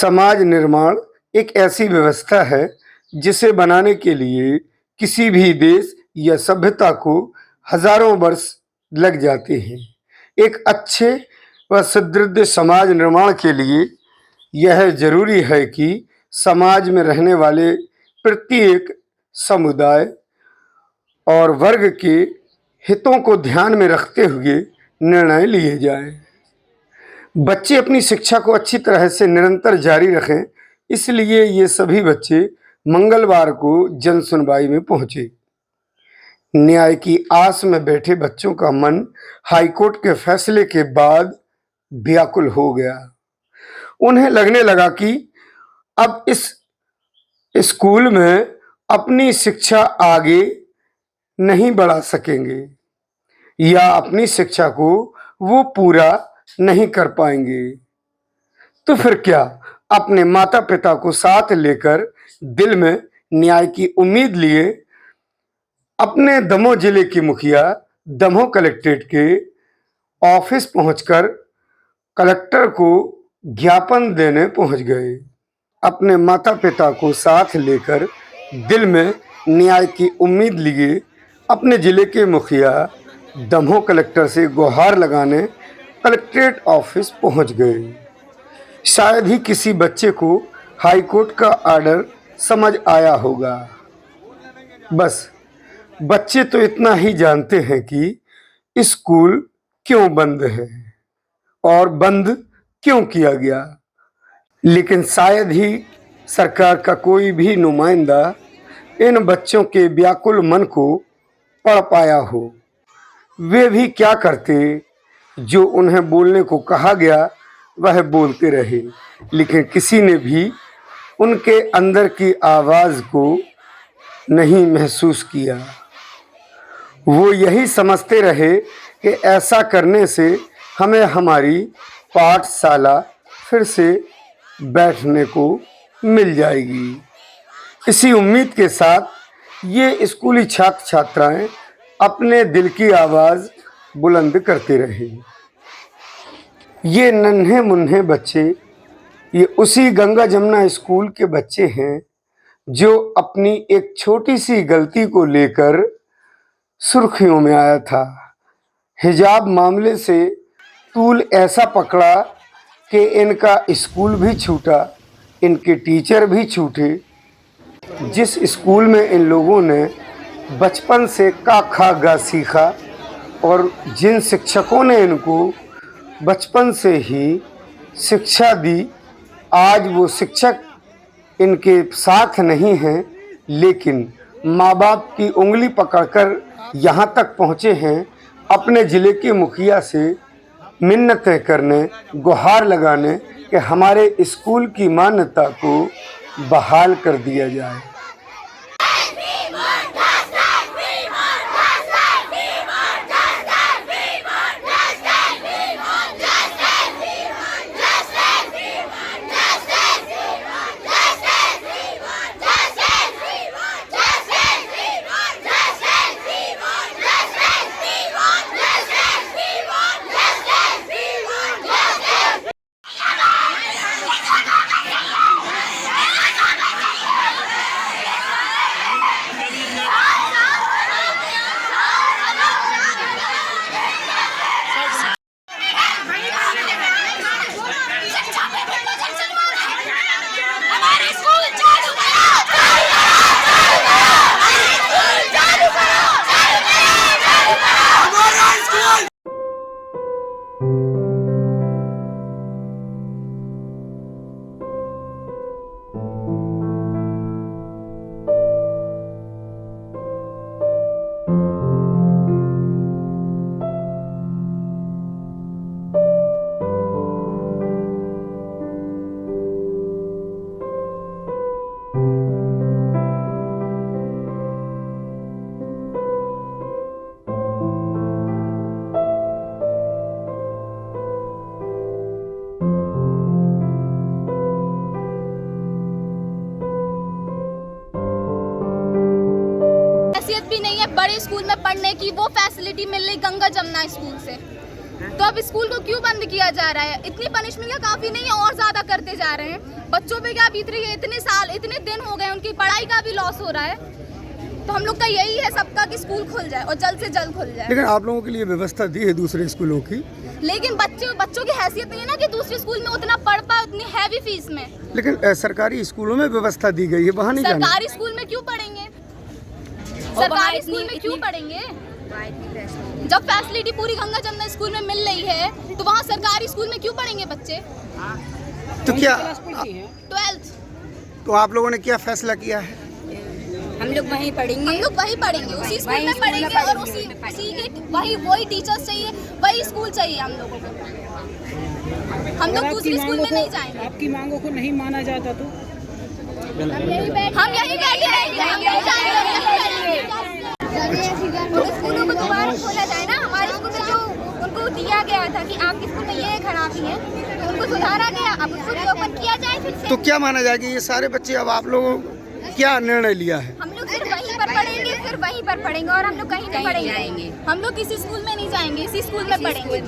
समाज निर्माण एक ऐसी व्यवस्था है जिसे बनाने के लिए किसी भी देश या सभ्यता को हजारों वर्ष लग जाते हैं। एक अच्छे व सुदृढ़ समाज निर्माण के लिए यह जरूरी है कि समाज में रहने वाले प्रत्येक समुदाय और वर्ग के हितों को ध्यान में रखते हुए निर्णय लिए जाएं। बच्चे अपनी शिक्षा को अच्छी तरह से निरंतर जारी रखें, इसलिए ये सभी बच्चे मंगलवार को जन सुनवाई में पहुंचे। न्याय की आस में बैठे बच्चों का मन हाईकोर्ट के फैसले के बाद व्याकुल हो गया। उन्हें लगने लगा कि अब इस स्कूल में अपनी शिक्षा आगे नहीं बढ़ा सकेंगे या अपनी शिक्षा को वो पूरा नहीं कर पाएंगे। तो फिर क्या, अपने माता पिता को साथ लेकर दिल में न्याय की उम्मीद लिए अपने दमोह जिले की मुखिया दमोह कलेक्ट्रेट के ऑफिस पहुंचकर कलेक्टर को ज्ञापन देने पहुंच गए। अपने माता पिता को साथ लेकर दिल में न्याय की उम्मीद लिए अपने जिले के मुखिया दमोह कलेक्टर से गुहार लगाने कलेक्ट्रेट ऑफिस पहुंच गए। शायद ही किसी बच्चे को हाईकोर्ट का ऑर्डर समझ आया होगा। बस बच्चे तो इतना ही जानते हैं कि स्कूल क्यों बंद है और बंद क्यों किया गया, लेकिन शायद ही सरकार का कोई भी नुमाइंदा इन बच्चों के व्याकुल मन को पढ़ पाया हो। वे भी क्या करते, जो उन्हें बोलने को कहा गया वह बोलते रहे, लेकिन किसी ने भी उनके अंदर की आवाज़ को नहीं महसूस किया। वो यही समझते रहे कि ऐसा करने से हमें हमारी पाठशाला फिर से बैठने को मिल जाएगी। इसी उम्मीद के साथ ये स्कूली छात्र छात्राएं अपने दिल की आवाज़ बुलंद करते रहे। ये नन्हे मुन्ने बच्चे ये उसी गंगा जमुना स्कूल के बच्चे हैं जो अपनी एक छोटी सी गलती को लेकर सुर्खियों में आया था। हिजाब मामले से तूल ऐसा पकड़ा कि इनका स्कूल भी छूटा, इनके टीचर भी छूटे। जिस स्कूल में इन लोगों ने बचपन से का खा गा सीखा और जिन शिक्षकों ने इनको बचपन से ही शिक्षा दी, आज वो शिक्षक इनके साथ नहीं हैं, लेकिन माँ बाप की उंगली पकड़कर यहाँ तक पहुँचे हैं अपने ज़िले के मुखिया से मिन्नतें करने, गुहार लगाने कि हमारे स्कूल की मान्यता को बहाल कर दिया जाए। भी नहीं है बड़े स्कूल में पढ़ने की, वो फैसिलिटी मिल रही गंगा जमुना स्कूल से। तो अब स्कूल को क्यों बंद किया जा रहा है? इतनी पनिशमेंट का काफी नहीं है, और ज्यादा करते जा रहे हैं। बच्चों पे क्या बीत रही है, इतने साल इतने दिन हो गए, उनकी पढ़ाई का भी लॉस हो रहा है। तो हम लोग का यही है सबका कि स्कूल खुल जाए और जल्द से जल्द खुल जाए। लेकिन आप लोगों के लिए व्यवस्था दी है दूसरे स्कूलों की, लेकिन बच्चों की हैसियत नहीं है ना कि दूसरे स्कूल में उतना पढ़ पाए उतनी हैवी फीस में। लेकिन सरकारी स्कूलों में व्यवस्था दी गई है, वहाँ नहीं जाना। सरकारी स्कूल में क्यों पढ़ेंगे? सरकारी स्कूल में क्यों पढ़ेंगे? जब फैसिलिटी पूरी गंगा जमुना स्कूल में मिल रही है तो वहाँ सरकारी स्कूल में क्यों पढ़ेंगे बच्चे? तो क्या 12th। तो आप लोगों ने क्या फैसला किया है? हम लोग वहीं पढ़ेंगे, हम लोग वहीं पढ़ेंगे, उसी स्कूल में पढ़ेंगे और उसी के वही टीचर्स चाहिए, वही स्कूल चाहिए हम लोगों को। हम लोग दूसरे स्कूल में नहीं जाएंगे। आपकी मांगों को नहीं माना जाता तो हम यही बैठे रहेंगे, हम नहीं जाएंगे। स्कूलों को दोबारा खोला जाए ना। हमारे स्कूल में जो उनको दिया गया था कि आपके स्कूल में ये खराबी है, तो उनको सुधारा गया, अब उसको रिओपन किया जाए फिर से। तो क्या माना जाए कि ये सारे बच्चे, अब आप लोगों क्या निर्णय लिया है? हम लोग सिर्फ वहीं पर पढ़ेंगे, सिर्फ वहीं पर पढ़ेंगे और हम लोग कहीं नहीं पढ़ेंगे। हम लोग किसी स्कूल में नहीं जाएंगे, इसी स्कूल में पढ़ेंगे।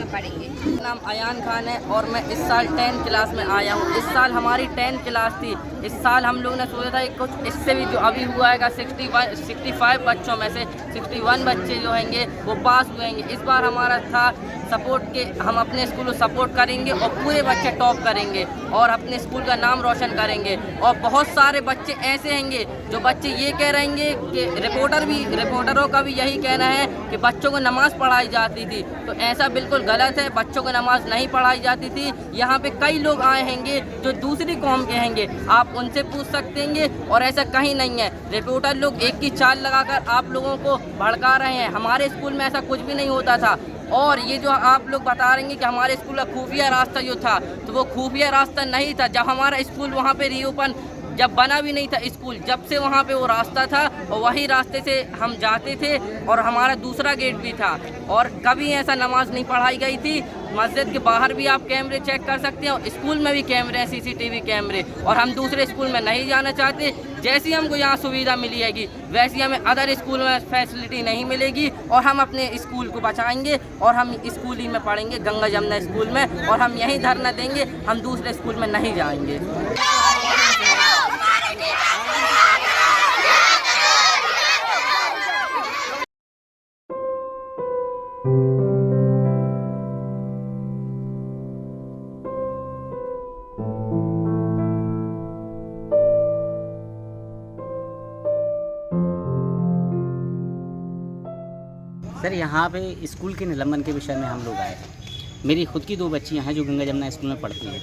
नाम अयान खान है और मैं इस साल 10th क्लास में आया हूँ। इस साल हमारी 10th क्लास थी। इस साल हम लोग ने सोचा था कि कुछ इससे भी जो अभी हुआ है 65 बच्चों में से 61 बच्चे जो होंगे वो पास हुएंगे। इस बार हमारा था सपोर्ट के हम अपने स्कूल को सपोर्ट करेंगे और पूरे बच्चे टॉप करेंगे और अपने स्कूल का नाम रोशन करेंगे। और बहुत सारे बच्चे ऐसे होंगे जो बच्चे ये कह रहेंगे कि रिपोर्टरों का भी यही कहना है कि बच्चों को नमाज़ पढ़ाई जाती थी, तो ऐसा बिल्कुल गलत है। बच्चों को नमाज़ नहीं पढ़ाई जाती थी। यहाँ पे कई लोग आए होंगे जो दूसरी कौम के होंगे, आप उनसे पूछ सकते हैं और ऐसा कहीं नहीं है। रिपोर्टर लोग एक की चाल लगाकर आप लोगों को भड़का रहे हैं। हमारे स्कूल में ऐसा कुछ भी नहीं होता था। और ये जो आप लोग बता रहे हैं कि हमारे स्कूल का खुफिया रास्ता जो था, तो वो खुफिया रास्ता नहीं था। जब हमारा स्कूल वहाँ पे रीओपन जब बना भी नहीं था स्कूल, जब से वहाँ पे वो रास्ता था और वही रास्ते से हम जाते थे और हमारा दूसरा गेट भी था और कभी ऐसा नमाज नहीं पढ़ाई गई थी। मस्जिद के बाहर भी आप कैमरे चेक कर सकते हैं और स्कूल में भी कैमरे हैं, CCTV कैमरे। और हम दूसरे स्कूल में नहीं जाना चाहते। जैसी हमको यहाँ सुविधा मिली हैगी वैसी हमें अदर स्कूल में फैसिलिटी नहीं मिलेगी और हम अपने स्कूल को बचाएंगे और हम स्कूल ही में पढ़ेंगे, गंगा जमुना स्कूल में, और हम यहीं धरना देंगे। हम दूसरे स्कूल में नहीं जाएंगे। सर, यहाँ पे स्कूल के निलंबन के विषय में हम लोग आए हैं। मेरी खुद की 2 बच्चियाँ हैं जो गंगा जमुना स्कूल में पढ़ती हैं।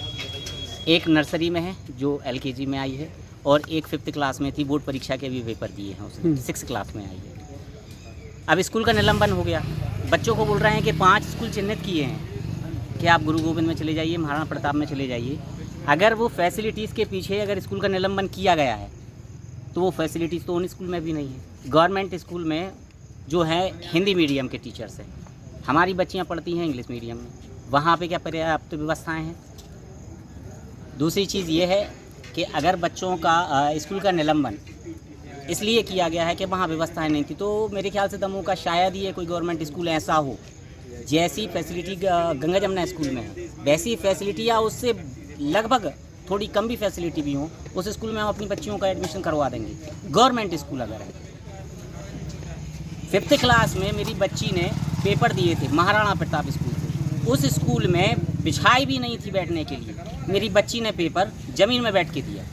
एक नर्सरी में है जो LKG में आई है और एक 5th क्लास में थी, बोर्ड परीक्षा के भी पेपर दिए हैं उसने, 6th क्लास में आई है। अब स्कूल का निलंबन हो गया। बच्चों को बोल रहे हैं कि 5 स्कूल चिन्हित किए हैं कि आप गुरु गोविंद में चले जाइए, महाराणा प्रताप में चले जाइए। अगर वो फैसिलिटीज़ के पीछे अगर स्कूल का निलंबन किया गया है तो वो फैसिलिटीज़ तो उन स्कूल में भी नहीं है। गवर्नमेंट स्कूल में जो है हिंदी मीडियम के टीचर्स हैं, हमारी बच्चियां पढ़ती हैं इंग्लिश मीडियम में, वहाँ पे क्या पर्याप्त व्यवस्थाएं हैं? दूसरी चीज़ ये है कि अगर बच्चों का स्कूल का निलंबन इसलिए किया गया है कि वहाँ व्यवस्थाएं नहीं थी, तो मेरे ख्याल से दमोह का शायद ये कोई गवर्नमेंट स्कूल ऐसा हो जैसी फैसिलिटी गंगा जमुना स्कूल में है वैसी फैसिलिटी या उससे लगभग थोड़ी कम भी फैसिलिटी भी हो, उस स्कूल में हम अपनी बच्चियों का एडमिशन करवा देंगे। गवर्नमेंट स्कूल अगर है। 5th क्लास में मेरी बच्ची ने पेपर दिए थे महाराणा प्रताप स्कूल से। उस स्कूल में बिछाई भी नहीं थी बैठने के लिए। मेरी बच्ची ने पेपर ज़मीन में बैठ के दिया,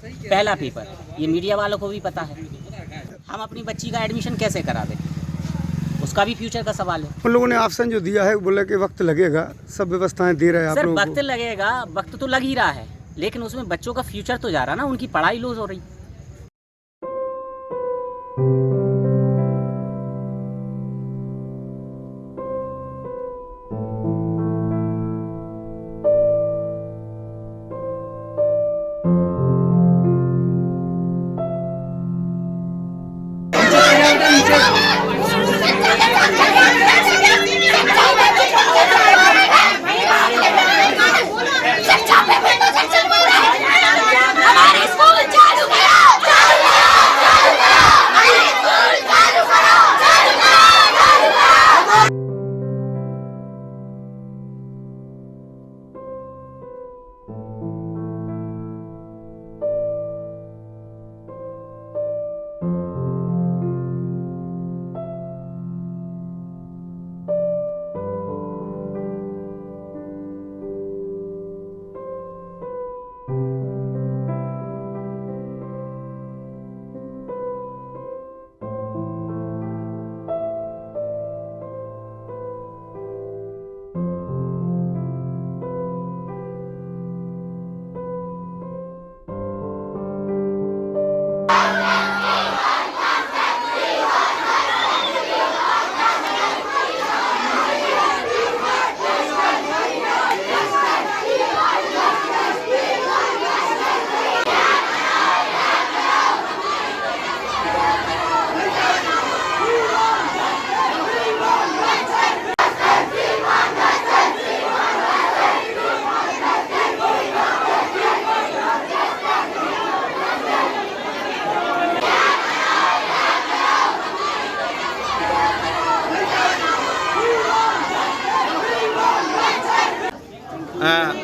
पहला पेपर। ये मीडिया वालों को भी पता है। हम अपनी बच्ची का एडमिशन कैसे करा दें, उसका भी फ्यूचर का सवाल है। उन लोगों ने ऑप्शन जो दिया है बोला कि वक्त लगेगा, सब व्यवस्थाएं दे रहे हैं आप सर, लोगों को। वक्त लगेगा, वक्त तो लग ही रहा है, लेकिन उसमें बच्चों का फ्यूचर तो जा रहा ना, उनकी पढ़ाई लूज हो रही। हमारे स्कूल चालू करो।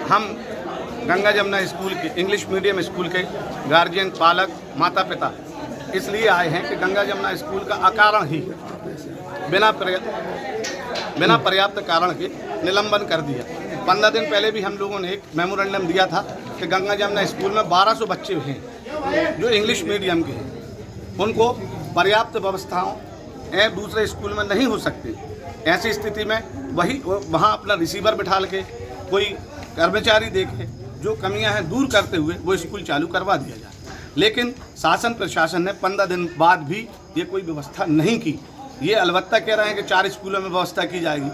हम गंगा जमुना स्कूल के इंग्लिश मीडियम स्कूल के गार्जियन, पालक, माता पिता इसलिए आए हैं कि गंगा जमुना स्कूल का अकारण ही बिना पर्याप्त कारण के निलंबन कर दिया। 15 दिन पहले भी हम लोगों ने एक मेमोरेंडम दिया था कि गंगा जमुना स्कूल में 1200 बच्चे हैं जो इंग्लिश मीडियम के हैं, उनको पर्याप्त व्यवस्थाओं दूसरे स्कूल में नहीं हो सकती। ऐसी स्थिति में वहाँ अपना रिसीवर बिठा के कोई कर्मचारी देखे जो कमियां हैं दूर करते हुए वो स्कूल चालू करवा दिया जाए। लेकिन शासन प्रशासन ने 15 दिन बाद भी ये कोई व्यवस्था नहीं की। ये अलबत्ता कह रहे हैं कि 4 स्कूलों में व्यवस्था की जाएगी।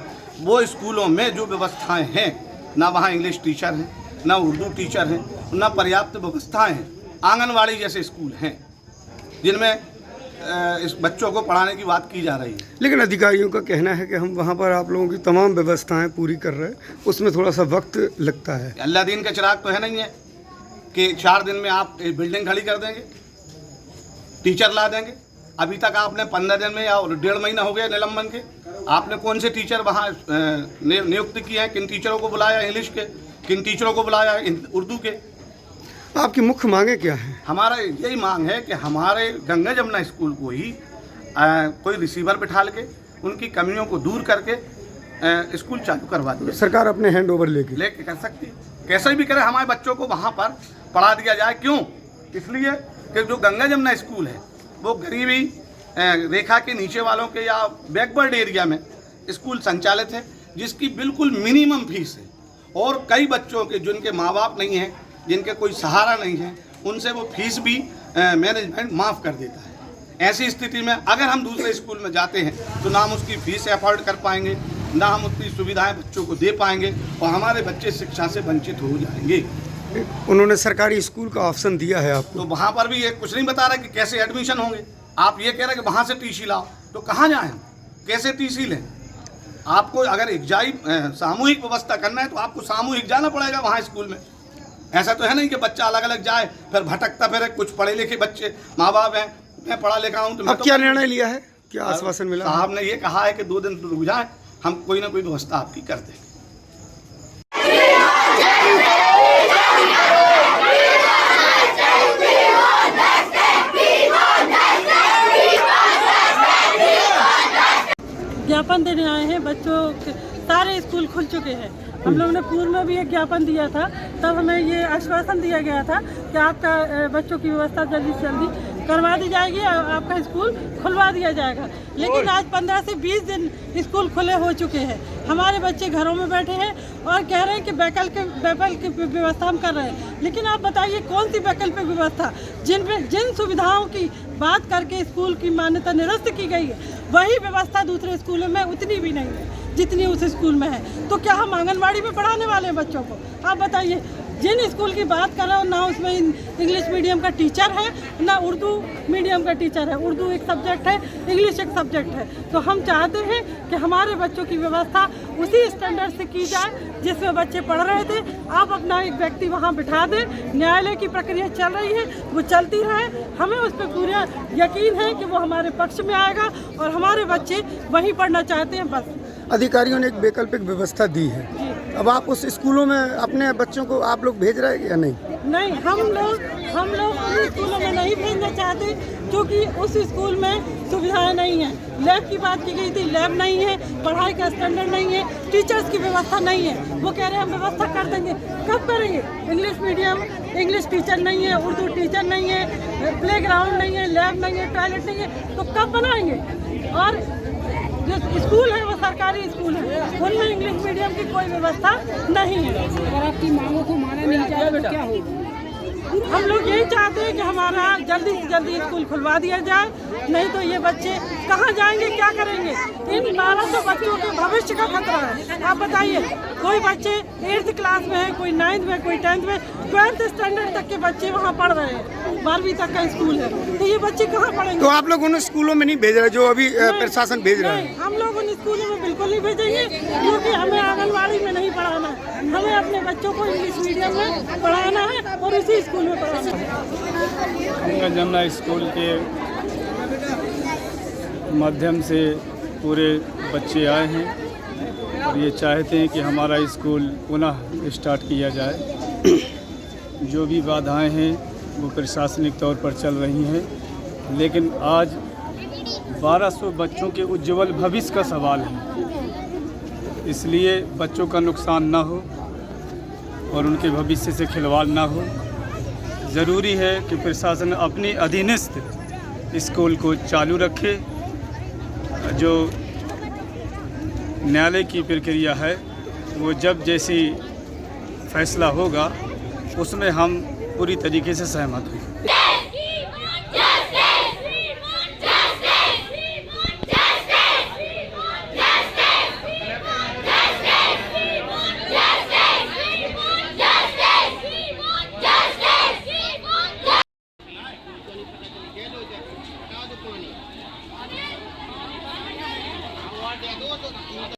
वो स्कूलों में जो व्यवस्थाएं हैं, ना वहाँ इंग्लिश टीचर हैं, ना उर्दू टीचर हैं, ना पर्याप्त व्यवस्थाएं हैं। आंगनवाड़ी जैसे स्कूल हैं जिनमें इस बच्चों को पढ़ाने की बात की जा रही है। लेकिन अधिकारियों का कहना है कि हम वहाँ पर आप लोगों की तमाम व्यवस्थाएं पूरी कर रहे हैं, उसमें थोड़ा सा वक्त लगता है। अल्लाह दीन का चिराग तो है नहीं है कि 4 दिन में आप एक बिल्डिंग खड़ी कर देंगे, टीचर ला देंगे। अभी तक आपने 15 दिन में या 1.5 महीना हो गया निलंबन के, आपने कौन से टीचर वहाँ नियुक्त किए हैं? किन टीचरों को बुलाया इंग्लिश के, किन टीचरों को बुलाया उर्दू के? आपकी मुख्य मांगे क्या है? हमारा यही मांग है कि हमारे गंगा जमुना स्कूल को ही कोई रिसीवर बिठा के उनकी कमियों को दूर करके स्कूल चालू करवा दे। सरकार अपने हैंड ओवर लेके कर सकती है, कैसे भी करे हमारे बच्चों को वहाँ पर पढ़ा दिया जाए। क्यों? इसलिए कि जो गंगा जमुना स्कूल है वो गरीबी रेखा के नीचे वालों के या बैकवर्ड एरिया में स्कूल संचालित है, जिसकी बिल्कुल मिनिमम फीस है। और कई बच्चों के जिनके माँ बाप नहीं हैं, जिनके कोई सहारा नहीं है, उनसे वो फीस भी मैनेजमेंट माफ़ कर देता है। ऐसी स्थिति में अगर हम दूसरे स्कूल में जाते हैं तो ना हम उसकी फीस अफोर्ड कर पाएंगे, ना हम उतनी सुविधाएं बच्चों को दे पाएंगे और हमारे बच्चे शिक्षा से वंचित हो जाएंगे। उन्होंने सरकारी स्कूल का ऑप्शन दिया है आपको, तो वहाँ पर भी ये कुछ नहीं बता रहे कि कैसे एडमिशन होंगे। आप ये कह रहे हैं कि वहाँ से टीसी लाओ, तो कहाँ जाएँ, कैसे टीसी लें? आपको अगर सामूहिक व्यवस्था करना है तो आपको सामूहिक जाना पड़ेगा वहाँ स्कूल में। ऐसा तो है नहीं कि बच्चा अलग अलग जाए फिर भटकता फिर। कुछ पढ़े लिखे बच्चे माँ बाप हैं, मैं पढ़ा लिखा हूँ, तो अब क्या निर्णय लिया है, क्या आश्वासन मिला? साहब ने ये कहा है कि 2 दिन रुक जाए, हम कोई ना कोई व्यवस्था आपकी कर देंगे। ज्ञापन देने आए हैं। बच्चों के सारे स्कूल खुल चुके हैं। हम लोग ने पूर्व में भी एक ज्ञापन दिया था, तब हमें ये आश्वासन दिया गया था कि आपका बच्चों की व्यवस्था जल्दी से जल्दी करवा दी जाएगी और आपका स्कूल खुलवा दिया जाएगा। लेकिन आज 15 से 20 दिन स्कूल खुले हो चुके हैं। हमारे बच्चे घरों में बैठे हैं और कह रहे हैं कि वैकल्पिक व्यवस्था हम कर रहे हैं। लेकिन आप बताइए कौन सी वैकल्पिक व्यवस्था? जिन सुविधाओं की बात करके स्कूल की मान्यता निरस्त की गई है, वही व्यवस्था दूसरे स्कूलों में उतनी भी नहीं है जितनी उस स्कूल में है। तो क्या हम आंगनवाड़ी में पढ़ाने वाले हैं बच्चों को? आप बताइए। जिन स्कूल की बात कर रहे हो ना उसमें इंग्लिश मीडियम का टीचर है, ना उर्दू मीडियम का टीचर है। उर्दू एक सब्जेक्ट है, इंग्लिश एक सब्जेक्ट है। तो हम चाहते हैं कि हमारे बच्चों की व्यवस्था उसी स्टैंडर्ड से की जाए जिसमें बच्चे पढ़ रहे थे। आप अपना एक व्यक्ति वहाँ बिठा दें, न्यायालय की प्रक्रिया चल रही है, वो चलती रहे। हमें उस पर पूरा यकीन है कि वो हमारे पक्ष में आएगा और हमारे बच्चे वहीं पढ़ना चाहते हैं। बस अधिकारियों ने एक वैकल्पिक व्यवस्था दी है, अब आप उस स्कूलों में अपने बच्चों को आप लोग भेज रहे हैं या नहीं? नहीं, हम लोग उन स्कूलों में नहीं भेजना चाहते क्योंकि उस स्कूल में सुविधाएं नहीं हैं। लैब की बात की गई थी, लैब नहीं है, पढ़ाई का स्टैंडर्ड नहीं है, टीचर्स की व्यवस्था नहीं है। वो कह रहे हैं हम व्यवस्था कर देंगे। कब करेंगे? इंग्लिश मीडियम, इंग्लिश टीचर नहीं है, उर्दू टीचर नहीं है, प्ले ग्राउंड नहीं है, लैब नहीं है, टॉयलेट नहीं है, तो कब बनाएंगे? और जो स्कूल है वो सरकारी स्कूल है, उनमें इंग्लिश मीडियम की कोई व्यवस्था नहीं है। अगर आपकी मांगों को माना नहीं जाए तो क्या होगा? हम लोग यही चाहते हैं कि हमारा जल्दी से जल्दी स्कूल खुलवा दिया जाए, नहीं तो ये बच्चे कहाँ जाएंगे, क्या करेंगे? इन 1200 बच्चों के भविष्य का खतरा है। आप बताइए, कोई बच्चे 8th क्लास में है, कोई 9th में, कोई 10th में, 12th स्टैंडर्ड तक के बच्चे वहाँ पढ़ रहे हैं। 12वीं तक का स्कूल है, तो ये बच्चे कहाँ पढ़ेंगे? तो आप लोग उन स्कूलों में नहीं भेज रहे जो अभी प्रशासन भेज रहा है? हम लोग उन स्कूलों में बिल्कुल नहीं भेजेंगे क्योंकि हमें आंगनवाड़ी में नहीं पढ़ाना है। हमें अपने बच्चों को इंग्लिश मीडियम में पढ़ाना है और इसी स्कूल में पढ़ाना है। गंगा जमुना स्कूल के माध्यम से पूरे बच्चे आए हैं और ये चाहते हैं कि हमारा स्कूल पुनः स्टार्ट किया जाए। जो भी बाधाएं हैं वो प्रशासनिक तौर पर चल रही हैं, लेकिन आज 1200 बच्चों के उज्ज्वल भविष्य का सवाल है, इसलिए बच्चों का नुकसान ना हो और उनके भविष्य से खिलवाड़ ना हो। ज़रूरी है कि प्रशासन अपनी अधीनस्थ स्कूल को चालू रखे। जो न्यायालय की प्रक्रिया है वो जब जैसी फैसला होगा उसमें हम पूरी तरीके से सहमत हैं।